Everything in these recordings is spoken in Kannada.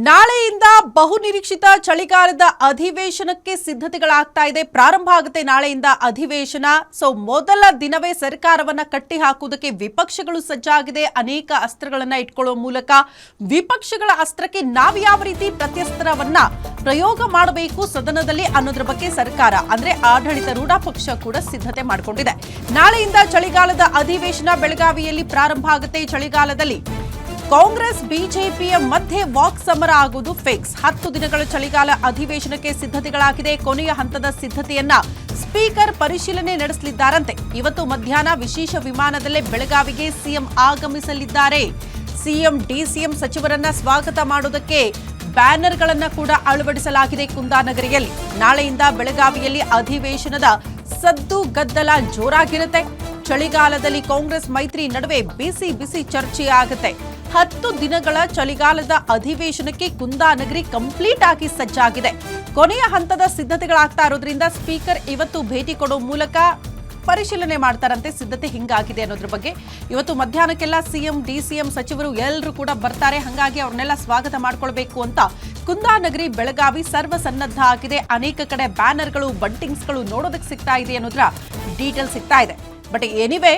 ನಾಳೆಯಿಂದ ಬಹುನಿರೀಕ್ಷಿತ ಚಳಿಗಾಲದ ಅಧಿವೇಶನಕ್ಕೆ ಸಿದ್ಧತೆಗಳಾಗ್ತಾ ಇದೆ. ಪ್ರಾರಂಭ ಆಗುತ್ತೆ ನಾಳೆಯಿಂದ ಅಧಿವೇಶನ. ಮೊದಲ ದಿನವೇ ಸರ್ಕಾರವನ್ನ ಕಟ್ಟಿ ಹಾಕುವುದಕ್ಕೆ ವಿಪಕ್ಷಗಳು ಸಜ್ಜಾಗಿದೆ. ಅನೇಕ ಅಸ್ತ್ರಗಳನ್ನ ಇಟ್ಕೊಳ್ಳುವ ಮೂಲಕ ವಿಪಕ್ಷಗಳ ಅಸ್ತ್ರಕ್ಕೆ ನಾವು ಯಾವ ರೀತಿ ಪ್ರತ್ಯಸ್ತ್ರವನ್ನ ಪ್ರಯೋಗ ಮಾಡಬೇಕು ಸದನದಲ್ಲಿ ಅನ್ನೋದ್ರ ಬಗ್ಗೆ ಸರ್ಕಾರ ಅಂದ್ರೆ ಆಡಳಿತಾರೂಢ ಪಕ್ಷ ಕೂಡ ಸಿದ್ಧತೆ ಮಾಡಿಕೊಂಡಿದೆ. ನಾಳೆಯಿಂದ ಚಳಿಗಾಲದ ಅಧಿವೇಶನ ಬೆಳಗಾವಿಯಲ್ಲಿ ಪ್ರಾರಂಭ ಆಗುತ್ತೆ. ಚಳಿಗಾಲದಲ್ಲಿ ಕಾಂಗ್ರೆಸ್ ಬಿಜೆಪಿಯ ಮಧ್ಯೆ ವಾಕ್ ಸಮರ ಆಗುವುದು ಫಿಕ್ಸ್. 10 ದಿನಗಳ ಚಳಿಗಾಲ ಅಧಿವೇಶನಕ್ಕೆ ಸಿದ್ಧತೆಗಳಾಗಿದೆ. ಕೊನೆಯ ಹಂತದ ಸಿದ್ಧತೆಯನ್ನ ಸ್ಪೀಕರ್ ಪರಿಶೀಲನೆ ನಡೆಸಲಿದ್ದಾರಂತೆ. ಇವತ್ತು ಮಧ್ಯಾಹ್ನ ವಿಶೇಷ ವಿಮಾನದಲ್ಲೇ ಬೆಳಗಾವಿಗೆ ಸಿಎಂ ಆಗಮಿಸಲಿದ್ದಾರೆ. ಸಿಎಂ ಡಿಸಿಎಂ ಸಚಿವರನ್ನ ಸ್ವಾಗತ ಮಾಡುವುದಕ್ಕೆ ಬ್ಯಾನರ್ಗಳನ್ನ ಕೂಡ ಅಳವಡಿಸಲಾಗಿದೆ ಕುಂದಾನಗರಿಯಲ್ಲಿ. ನಾಳೆಯಿಂದ ಬೆಳಗಾವಿಯಲ್ಲಿ ಅಧಿವೇಶನದ ಸದ್ದು ಗದ್ದಲ ಜೋರಾಗಿರುತ್ತೆ. ಚಳಿಗಾಲದಲ್ಲಿ ಕಾಂಗ್ರೆಸ್ ಮೈತ್ರಿ ನಡುವೆ ಬಿಸಿ ಬಿಸಿ ಚರ್ಚೆ ಆಗುತ್ತೆ. 10 ದಿನಗಳ ಚಳಿಗಾಲದ ಅಧಿವೇಶನಕ್ಕೆ ಕುಂದಾನಗರಿ ಕಂಪ್ಲೀಟ್ ಆಗಿ ಸಜ್ಜಾಗಿದೆ. ಕೊನೆಯ ಹಂತದ ಸಿದ್ಧತೆಗಳಾಗ್ತಾ ಇರೋದ್ರಿಂದ ಸ್ಪೀಕರ್ ಇವತ್ತು ಭೇಟಿ ಕೊಡೋ ಮೂಲಕ ಪರಿಶೀಲನೆ ಮಾಡ್ತಾರಂತೆ. ಸಿದ್ಧತೆ ಹಿಂಗಾಗಿದೆ ಅನ್ನೋದ್ರ ಬಗ್ಗೆ ಇವತ್ತು ಮಧ್ಯಾಹ್ನಕ್ಕೆಲ್ಲ ಸಿಎಂ ಡಿಸಿಎಂ ಸಚಿವರು ಎಲ್ಲರೂ ಕೂಡ ಬರ್ತಾರೆ. ಹಾಗಾಗಿ ಅವ್ರನ್ನೆಲ್ಲ ಸ್ವಾಗತ ಮಾಡ್ಕೊಳ್ಬೇಕು ಅಂತ ಕುಂದಾನಗರಿ ಬೆಳಗಾವಿ ಸರ್ವಸನ್ನದ್ಧ ಆಗಿದೆ. ಅನೇಕ ಕಡೆ ಬ್ಯಾನರ್ಗಳು ಬಂಟಿಂಗ್ಸ್ಗಳು ನೋಡೋದಕ್ಕೆ ಸಿಗ್ತಾ ಇದೆ ಅನ್ನೋದ್ರ ಡೀಟೇಲ್ ಸಿಗ್ತಾ ಇದೆ. ಬಟ್ ಎನಿವೆ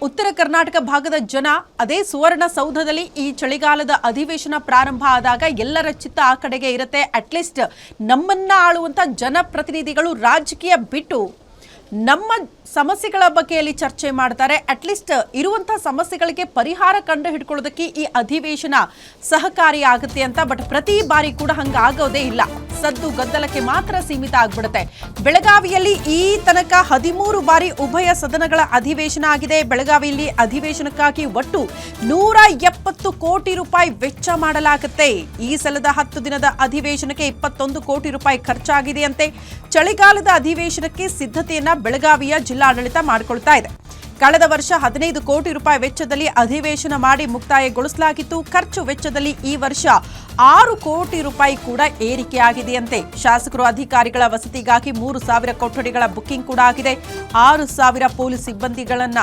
ಉತ್ತರ ಕರ್ನಾಟಕ ಭಾಗದ ಜನ ಅದೇ ಸುವರ್ಣಸೌಧದಲ್ಲಿ ಈ ಚಳಿಗಾಲದ ಅಧಿವೇಶನ ಪ್ರಾರಂಭ ಆದಾಗ ಎಲ್ಲರ ಚಿತ್ತ ಆ ಕಡೆಗೆ ಇರುತ್ತೆ. ಅಟ್ಲೀಸ್ಟ್ ನಮ್ಮನ್ನ ಆಳುವಂತ ಜನಪ್ರತಿನಿಧಿಗಳು ರಾಜಕೀಯ ಬಿಟ್ಟು ನಮ್ಮ ಸಮಸ್ಯೆಗಳ ಬಗ್ಗೆಯಲ್ಲಿ ಚರ್ಚೆ ಮಾಡ್ತಾರೆ. ಅಟ್ಲೀಸ್ಟ್ ಇರುವಂತಹ ಸಮಸ್ಯೆಗಳಿಗೆ ಪರಿಹಾರ ಕಂಡು ಹಿಡ್ಕೊಳ್ಳೋದಕ್ಕೆ ಈ ಅಧಿವೇಶನ ಸಹಕಾರಿಯಾಗುತ್ತೆ ಅಂತ. ಬಟ್ ಪ್ರತಿ ಬಾರಿ ಕೂಡ ಹಂಗಾಗೋದೇ ಇಲ್ಲ. ಸದ್ದು ಗದ್ದಲಕ್ಕೆ ಮಾತ್ರ ಸೀಮಿತ ಆಗ್ಬಿಡುತ್ತೆ. ಬೆಳಗಾವಿಯಲ್ಲಿ ಈ ತನಕ 13 ಬಾರಿ ಉಭಯ ಸದನಗಳ ಅಧಿವೇಶನ ಆಗಿದೆ. ಬೆಳಗಾವಿಯಲ್ಲಿ ಅಧಿವೇಶನಕ್ಕಾಗಿ ಒಟ್ಟು 170 ಕೋಟಿ ರೂಪಾಯಿ ವೆಚ್ಚ ಮಾಡಲಾಗುತ್ತೆ. ಈ ಸಲದ 10 ದಿನದ ಅಧಿವೇಶನಕ್ಕೆ 21 ಕೋಟಿ ರೂಪಾಯಿ ಖರ್ಚಾಗಿದೆಯಂತೆ. ಚಳಿಗಾಲದ ಅಧಿವೇಶನಕ್ಕೆ ಸಿದ್ಧತೆಯನ್ನ ಬೆಳಗಾವಿಯ ಜಿಲ್ಲಾಡಳಿತ ಮಾಡಿಕೊಳ್ತಾ ಇದೆ. ಕಳೆದ ವರ್ಷ 15 ಕೋಟಿ ರೂಪಾಯಿ ವೆಚ್ಚದಲ್ಲಿ ಅಧಿವೇಶನ ಮಾಡಿ ಮುಕ್ತಾಯಗೊಳಿಸಲಾಗಿತ್ತು. ಖರ್ಚು ವೆಚ್ಚದಲ್ಲಿ ಈ ವರ್ಷ 6 ಕೋಟಿ ರೂಪಾಯಿ ಕೂಡ ಏರಿಕೆಯಾಗಿದೆಯಂತೆ. ಶಾಸಕರು ಅಧಿಕಾರಿಗಳ ವಸತಿಗಾಗಿ 3,000 ಕೊಠಡಿಗಳ ಬುಕಿಂಗ್ ಕೂಡ ಆಗಿದೆ. 6,000 ಪೊಲೀಸ್ ಸಿಬ್ಬಂದಿಗಳನ್ನ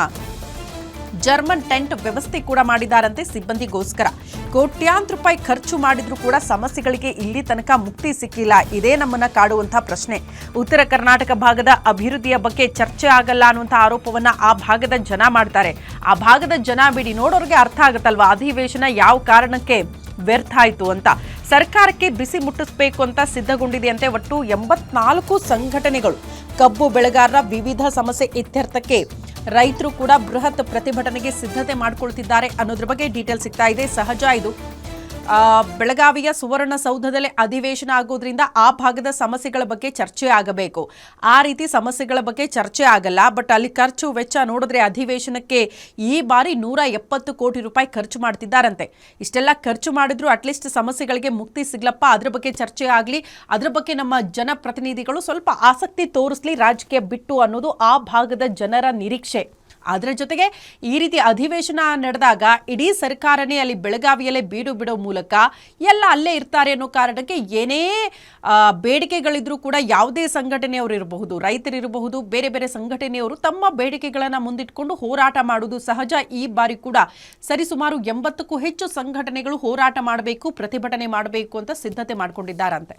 ಜರ್ಮನ್ ಟೆಂಟ್ ವ್ಯವಸ್ಥೆ ಕೂಡ ಮಾಡಿದಾರಂತೆ ಸಿಬ್ಬಂದಿಗೋಸ್ಕರ. ಕೋಟ್ಯಾಂತರ ರೂಪಾಯಿ ಖರ್ಚು ಮಾಡಿದ್ರೂ ಕೂಡ ಸಮಸ್ಯೆಗಳಿಗೆ ಇಲ್ಲಿ ತನಕ ಮುಕ್ತಿ ಸಿಕ್ಕಿಲ್ಲ. ಇದೇ ನಮ್ಮನ್ನ ಕಾಡುವಂತಹ ಪ್ರಶ್ನೆ. ಉತ್ತರ ಕರ್ನಾಟಕ ಭಾಗದ ಅಭಿವೃದ್ಧಿಯ ಬಗ್ಗೆ ಚರ್ಚೆ ಆಗಲ್ಲ ಅನ್ನುವಂಥ ಆರೋಪವನ್ನ ಆ ಭಾಗದ ಜನ ಮಾಡ್ತಾರೆ. ಆ ಭಾಗದ ಜನ ಬಿಡಿ, ನೋಡೋರಿಗೆ ಅರ್ಥ ಆಗುತ್ತಲ್ವಾ ಅಧಿವೇಶನ ಯಾವ ಕಾರಣಕ್ಕೆ ವ್ಯರ್ಥ ಆಯಿತು ಅಂತ. ಸರ್ಕಾರಕ್ಕೆ ಬಿಸಿ ಮುಟ್ಟಿಸಬೇಕು ಅಂತ ಸಿದ್ಧಗೊಂಡಿದೆಯಂತೆ. ಒಟ್ಟು 84 ಸಂಘಟನೆಗಳು ಕಬ್ಬು ಬೆಳೆಗಾರರ ವಿವಿಧ ಸಮಸ್ಯೆ ಇತ್ಯರ್ಥಕ್ಕೆ ರೈತರು ಕೂಡ ಬೃಹತ್ ಪ್ರತಿಭಟನೆಗೆ ಸಿದ್ಧತೆ ಮಾಡಿಕೊಳ್ತಿದ್ದಾರೆ ಅನ್ನೋದ್ರ ಬಗ್ಗೆ ಡೀಟೇಲ್ ಸಿಗ್ತಾ ಇದೆ. ಸಹಜ ಇದು. ಬೆಳಗಾವಿಯ ಸುವರ್ಣಸೌಧದಲ್ಲಿ ಅಧಿವೇಶನ ಆಗೋದ್ರಿಂದ ಆ ಭಾಗದ ಸಮಸ್ಯೆಗಳ ಬಗ್ಗೆ ಚರ್ಚೆ ಆಗಬೇಕು. ಆ ರೀತಿ ಸಮಸ್ಯೆಗಳ ಬಗ್ಗೆ ಚರ್ಚೆ ಆಗಲ್ಲ. ಬಟ್ ಅಲ್ಲಿ ಖರ್ಚು ವೆಚ್ಚ ನೋಡಿದ್ರೆ ಅಧಿವೇಶನಕ್ಕೆ ಈ ಬಾರಿ 170 ಕೋಟಿ ರೂಪಾಯಿ ಖರ್ಚು ಮಾಡ್ತಿದ್ದಾರಂತೆ. ಇಷ್ಟೆಲ್ಲ ಖರ್ಚು ಮಾಡಿದ್ರು ಅಟ್ಲೀಸ್ಟ್ ಸಮಸ್ಯೆಗಳಿಗೆ ಮುಕ್ತಿ ಸಿಗ್ಲಪ್ಪ, ಅದ್ರ ಬಗ್ಗೆ ಚರ್ಚೆ ಆಗಲಿ, ಅದ್ರ ಬಗ್ಗೆ ನಮ್ಮ ಜನಪ್ರತಿನಿಧಿಗಳು ಸ್ವಲ್ಪ ಆಸಕ್ತಿ ತೋರಿಸ್ಲಿ ರಾಜಕೀಯ ಬಿಟ್ಟು ಅನ್ನೋದು ಆ ಭಾಗದ ಜನರ ನಿರೀಕ್ಷೆ. ಅದರ ಜೊತೆಗೆ ಈ ರೀತಿ ಅಧಿವೇಶನ ನಡೆದಾಗ ಇಡೀ ಸರ್ಕಾರನೇ ಅಲ್ಲಿ ಬೆಳಗಾವಿಯಲ್ಲೇ ಬೀಡು ಬಿಡೋ ಮೂಲಕ ಎಲ್ಲ ಅಲ್ಲೇ ಇರ್ತಾರೆ ಅನ್ನೋ ಕಾರಣಕ್ಕೆ ಏನೇ ಬೇಡಿಕೆಗಳಿದ್ರೂ ಕೂಡ ಯಾವುದೇ ಸಂಘಟನೆಯವರು ಇರಬಹುದು, ರೈತರಿರಬಹುದು, ಬೇರೆ ಬೇರೆ ಸಂಘಟನೆಯವರು ತಮ್ಮ ಬೇಡಿಕೆಗಳನ್ನು ಮುಂದಿಟ್ಕೊಂಡು ಹೋರಾಟ ಮಾಡುವುದು ಸಹಜ. ಈ ಬಾರಿ ಕೂಡ ಸರಿಸುಮಾರು 80ಕ್ಕೂ ಹೆಚ್ಚು ಸಂಘಟನೆಗಳು ಹೋರಾಟ ಮಾಡಬೇಕು, ಪ್ರತಿಭಟನೆ ಮಾಡಬೇಕು ಅಂತ ಸಿದ್ಧತೆ ಮಾಡಿಕೊಂಡಿದ್ದಾರಂತೆ.